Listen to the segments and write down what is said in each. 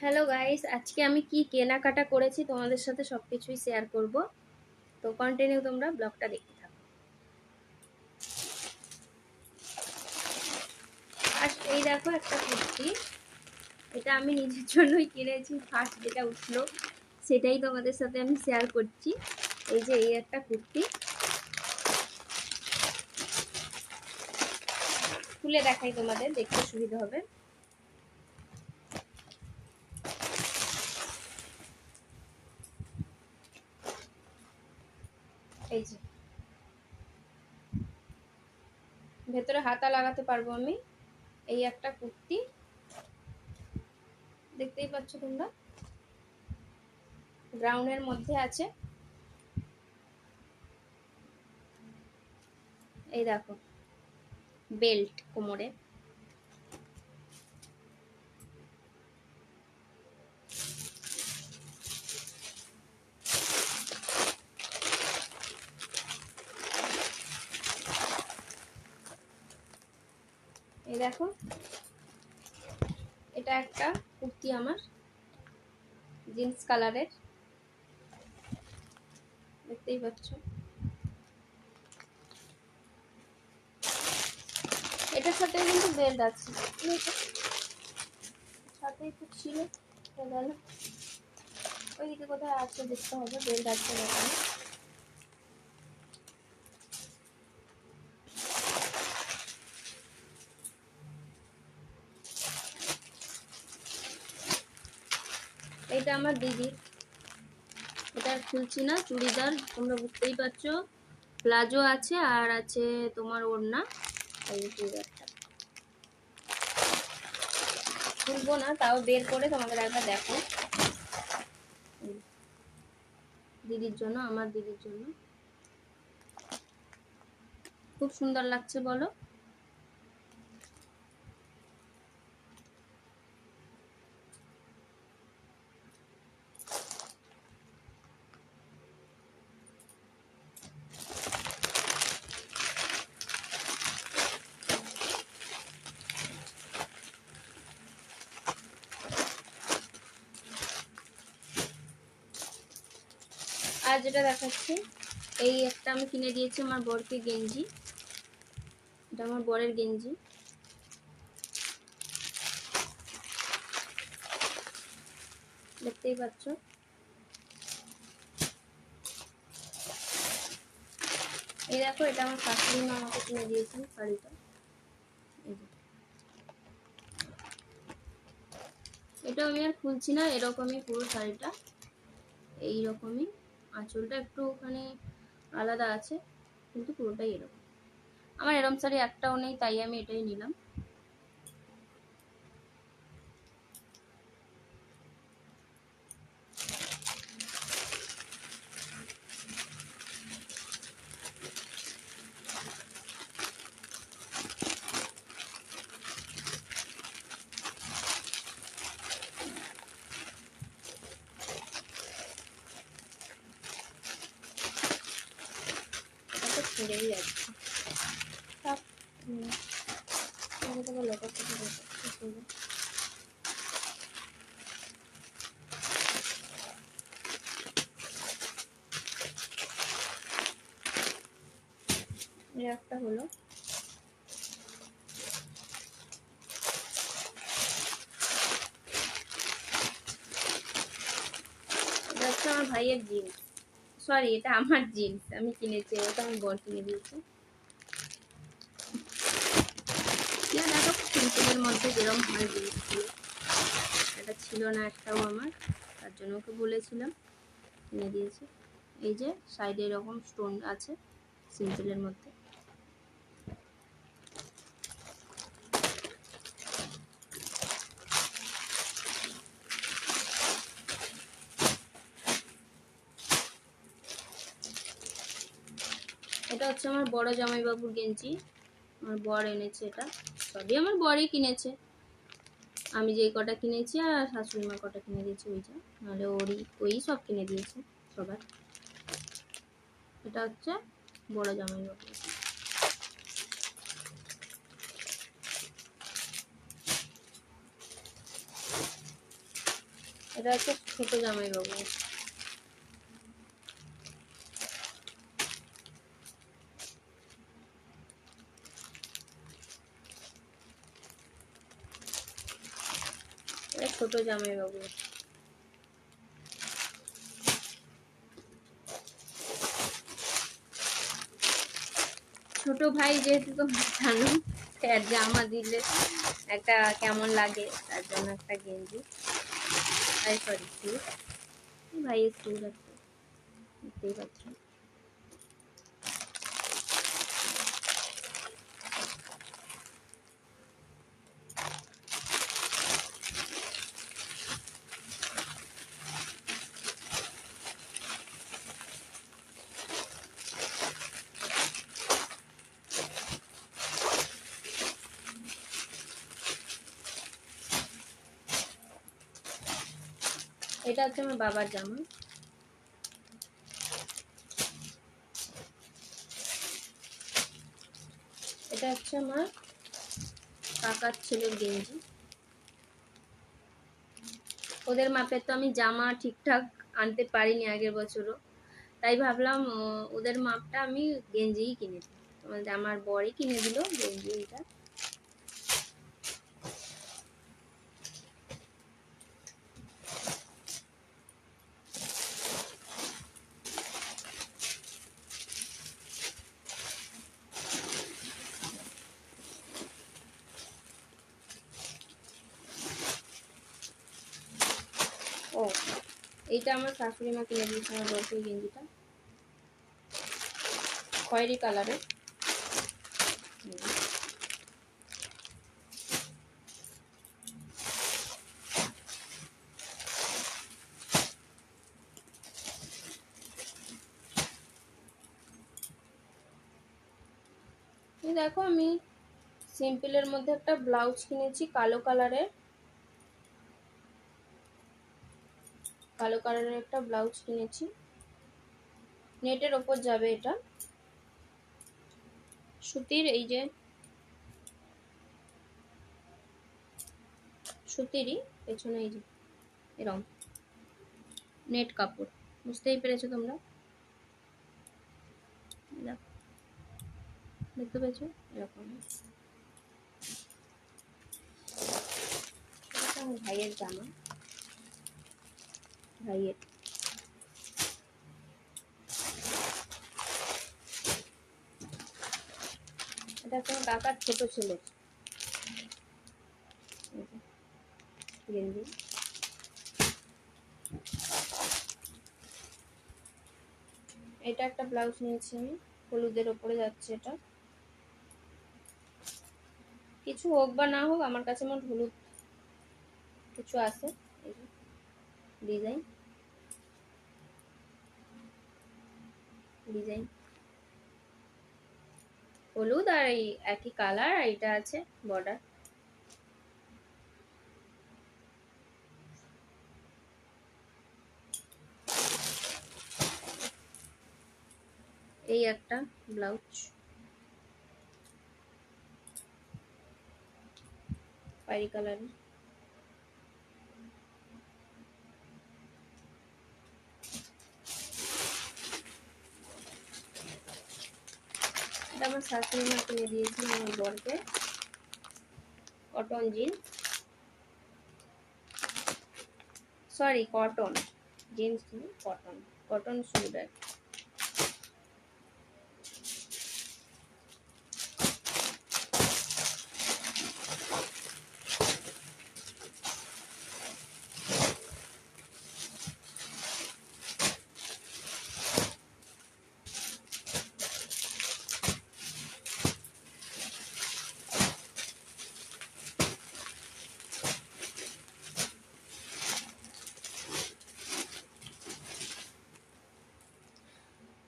Hello guys, আজকে আমি কি কেনাকাটা করেছি তোমাদের সাথে সবকিছুই শেয়ার করব। তো কন্টিনিউ তোমরা ব্লগটা দেখতে থাকো। ফার্স্ট এই দেখো একটা কুর্তি, এটা আমি নিজের জন্যই কিনেছি। ফার্স্ট যেটা উঠলো সেটাই তোমাদের সাথে আমি শেয়ার করছি। এই যে এই একটা কুর্তি, খুলে দেখাই তোমাদের, দেখতে সুবিধা হবে। এই যে ভেতরে হাতা লাগাতে পারবো আমি। এই একটা কুর্তি, দেখতেই পাচ্ছ তোমরা, ব্রাউনের মধ্যে আছে। এই দেখো বেল্ট কোমরে, এই দেখো এটা একটা কুর্তি আমার জিন্স কালারের, দেখতেই পাচ্ছ। এটার সাথে কিন্তু বেল্ট আছে, সাথেই তো ছিল, গেল ওইদিকে কোথায় আছে দেখতে হবে, বেল্ট আছে এখানে। এটা আমার দিদির, এটা খুলছি না, চুড়িদার, তোমরা বুঝতেই পারছো। প্লাজো আছে আর আছে তোমার ওড়না। এই চুড়িদারটা খুলবো না, তাও বের করে তোমাদের একবার দেখো। দিদির জন্য, আমার দিদির জন্য খুব সুন্দর লাগছে বলো। আর যেটা দেখাচ্ছি, এই একটা আমি কিনে দিয়েছি আমার বরকে গেঞ্জি, এটা আমার বরের গেঞ্জি, দেখতেই পাচ্ছ। এই দেখো এটা আমার শাশুড়ি মা আমাকে কিনে দিয়েছেন শাড়িটা। এটা আমি আর খুলছি না, এরকমই পুরো শাড়িটা, এইরকমই। আঁচলটা একটু ওখানে আলাদা আছে, কিন্তু পুরোটাই এরকম। আমার এরকম শাড়ি একটাও নেই, তাই আমি এটাই নিলাম। ছিঁড়েই যাচ্ছে, একটা হলো। এটা হচ্ছে আমার ভাইয়ের জিন্স, সরি এটা আমার জিন্স, আমি কিনেছি, ওটা আমার বর কিনে দিয়েছে। দেখো সিম্পলের মধ্যে যেরকম হয় জিনিসগুলো, এটা ছিল না একটাও আমার, তার জন্য ওকে বলেছিলাম, কিনে দিয়েছে। এই যে সাইডে এরকম স্টোন আছে সিম্পলের মধ্যে। এটা হচ্ছে আমার বড় জামাইবাবুর গেঞ্জি, আমার বর এনেছে। এটা সবই আমার বরই কিনেছে, আমি যেই কটা কিনেছি আর শাশুড়ি মা কটা কিনে দিয়েছে ওই যা, নাহলে ওই সব কিনে দিয়েছে সবার। এটা হচ্ছে বড় জামাইবাবু। এটা হচ্ছে ছোট জামাইবাবু। এটা ছোট জামাইবাবু। ছোট ভাই যেহেতু তোমরা জানো, জামা দিলে একটা কেমন লাগে, তার জন্য একটা গেঞ্জি, সরি স্যুট, ভাইয়ের স্যুট একটা, দেখতেই পাচ্ছ। এটা হচ্ছে আমার বাবার জামা। এটা হচ্ছে আমার কাকার ছেলের গেঞ্জি। ওদের মাপের তো আমি জামা ঠিকঠাক আনতে পারিনি আগের বছরও, তাই ভাবলাম ওদের মাপটা আমি গেঞ্জিই কিনে দিই, তোমাদের আমার বরই কিনে দিল গেঞ্জি। এটা ও, এইটা আমার শাশুড়ি মা কিনে দিয়েছে আমার বরকে, গেঞ্জিটা খয়েরি কালারের। দেখো আমি সিম্পলের মধ্যে একটা ব্লাউজ কিনেছি কালো কালারের, কালো কালারের একটা ব্লাউজ কিনেছি, নেটের ওপর যাবে। এটা সুতির, এই যে সুতিরই, পেছনে এই যে এরকম নেট কাপড়, বুঝতেই পেরেছো তোমরা, দেখতে পেয়েছো এরকম। আমার ভাইয়ের জামা, ভাইয়ের। এটা তোমার কাকার ছোট ছেলের গেঞ্জি। এটা একটা ব্লাউজ নিয়েছি আমি, হলুদের ওপরে যাচ্ছে। এটা কিছু হোক বা না হোক, আমার কাছে মোট হলুদ কিছু আছে, ডিজাইন ডিজাইন হলুদ আর এই একই কালার, আর এটা আছে বর্ডার। এই একটা ব্লাউজ খয়েরি কালারের। এটা আমার শাশুড়ি মা কিনে দিয়েছিল আমার বরকে, cotton jeans, sorry cotton jeans, cotton cotton sweeter.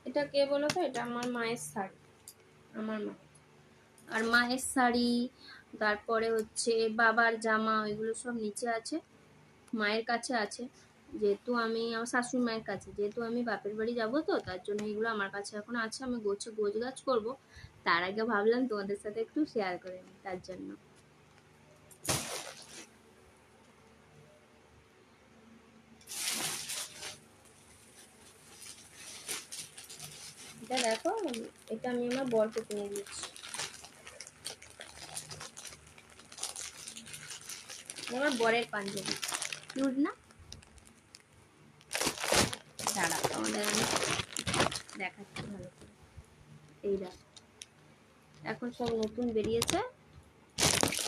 এটা কে বলো তো? এটা আমার মায়ের শাড়ি, আমার মা। আর মায়ের শাড়ি, তারপরে হচ্ছে বাবার জামা, ওইগুলো সব নিচে আছে, মায়ের কাছে আছে। যেহেতু আমি আমার শাশুড়ি মায়ের কাছে, যেহেতু আমি বাপের বাড়ি যাবো, তো তার জন্য এগুলো আমার কাছে এখন আছে। আমি গোছ গাছ করবো, তার আগে ভাবলাম তোমাদের সাথে একটু শেয়ার করে নিই, তার জন্য। এটা দেখো, এটা আমি আমার বরকে কিনে দিয়েছি। আমার বরের পাঞ্জাবি, কিউট না? দাঁড়া, আমাদের আমি দেখাচ্ছি ভালো করে। এই দেখো, এখন সব নতুন বেরিয়েছে,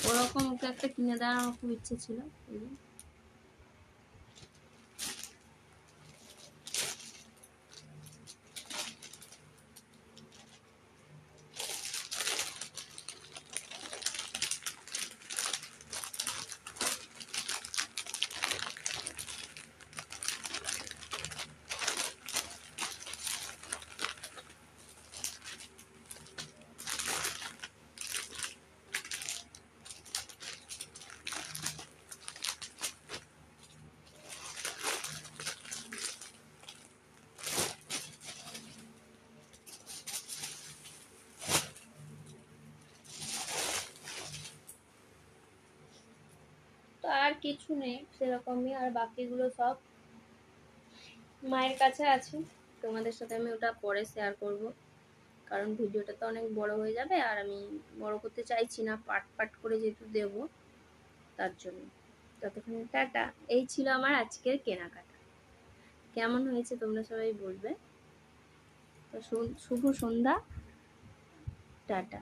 ওরকম ওকে একটা কিনে দেওয়ার আমার খুব ইচ্ছে ছিল। তো আর কিছু নেই সেরকমই, আর বাকিগুলো সব মায়ের কাছে আছে। তোমাদের সাথে আমি ওটা পরে শেয়ার করব, কারণ ভিডিওটা তো অনেক বড় হয়ে যাবে, আর আমি বড় করতে চাইছি না, পার্ট পার্ট করে যেহেতু দেব, তার জন্য। ততক্ষণ টাটা। এই ছিল আমার আজকের কেনাকাটা। কেমন হয়েছে তোমরা সবাই বলবে। তো শুভ সন্ধ্যা, টাটা।